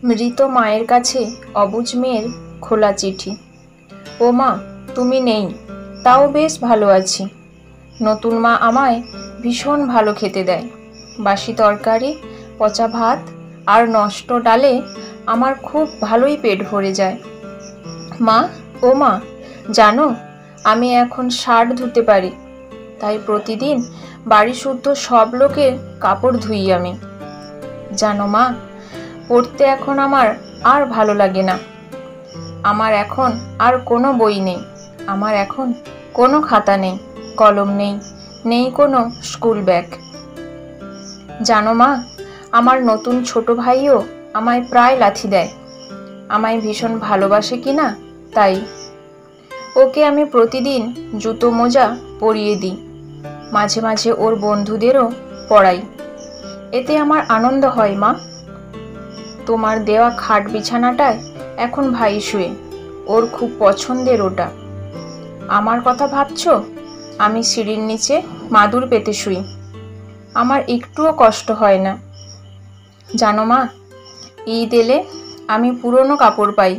মৃত মায়ের কাছে অবুঝ মেয়ের খোলা চিঠি। ও মা, তুমি নেই, তাও বেশ ভালো আছি। নতুন মা আমায় ভীষণ ভালো খেতে দেয়। বাসি তরকারি, পচা ভাত আর নষ্ট ডালে আমার খুব ভালোই পেট ভরে যায়। মা, ও মা, জানো আমি এখন শার্ট ধুতে পারি, তাই প্রতিদিন বাড়ি শুদ্ধ সব লোকের কাপড় ধুই আমি। জানো মা, পড়তে এখন আমার আর ভালো লাগে না। আমার এখন আর কোনো বই নেই, আমার এখন কোনো খাতা নেই, কলম নেই, নেই কোনো স্কুল ব্যাগ। জানো মা, আমার নতুন ছোট ভাইও আমায় প্রায় লাথি দেয়। আমায় ভীষণ ভালোবাসে কিনা তাই। ওকে আমি প্রতিদিন জুতো মোজা পরিয়ে দিই, মাঝে মাঝে ওর বন্ধুদেরও পড়াই। এতে আমার আনন্দ হয় মা। তোমার দেওয়া খাট বিছানাটায় এখন ভাই শুয়ে, ওর খুব পছন্দের ওটা। আমার কথা ভাবছো? আমি সিঁড়ির নিচে মাদুর পেতে শুই, আমার একটুও কষ্ট হয় না। জানো মা, ঈদ এলে আমি পুরনো কাপড় পাই,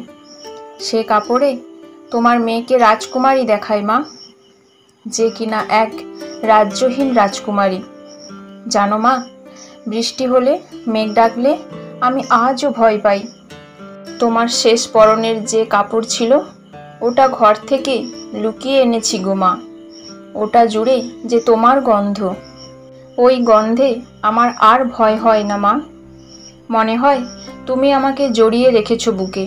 সে কাপড়ে তোমার মেয়েকে রাজকুমারী দেখায় মা, যে কিনা এক রাজ্যহীন রাজকুমারী। জানো মা, বৃষ্টি হলে মেঘ ডাকলে আমি আজও ভয় পাই। তোমার শেষ পরনের যে কাপড় ছিল ওটা ঘর থেকে লুকিয়ে এনেছি গো মা। ওটা জুড়ে যে তোমার গন্ধ, ওই গন্ধে আমার আর ভয় হয় না মা। মনে হয় তুমি আমাকে জড়িয়ে রেখেছো বুকে।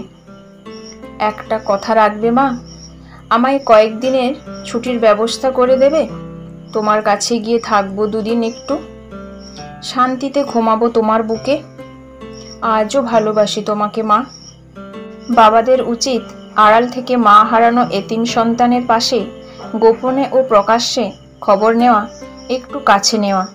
একটা কথা রাখবে মা, আমায় কয়েকদিনের ছুটির ব্যবস্থা করে দেবে? তোমার কাছে গিয়ে থাকবো দুদিন, একটু শান্তিতে ঘুমাবো তোমার বুকে। আজও ভালোবাসি তোমাকে মা। বাবাদের উচিত আড়াল থেকে মা হারানো এতিম সন্তানের পাশে গোপনে ও প্রকাশ্যে খবর নেওয়া, একটু কাছে নেওয়া।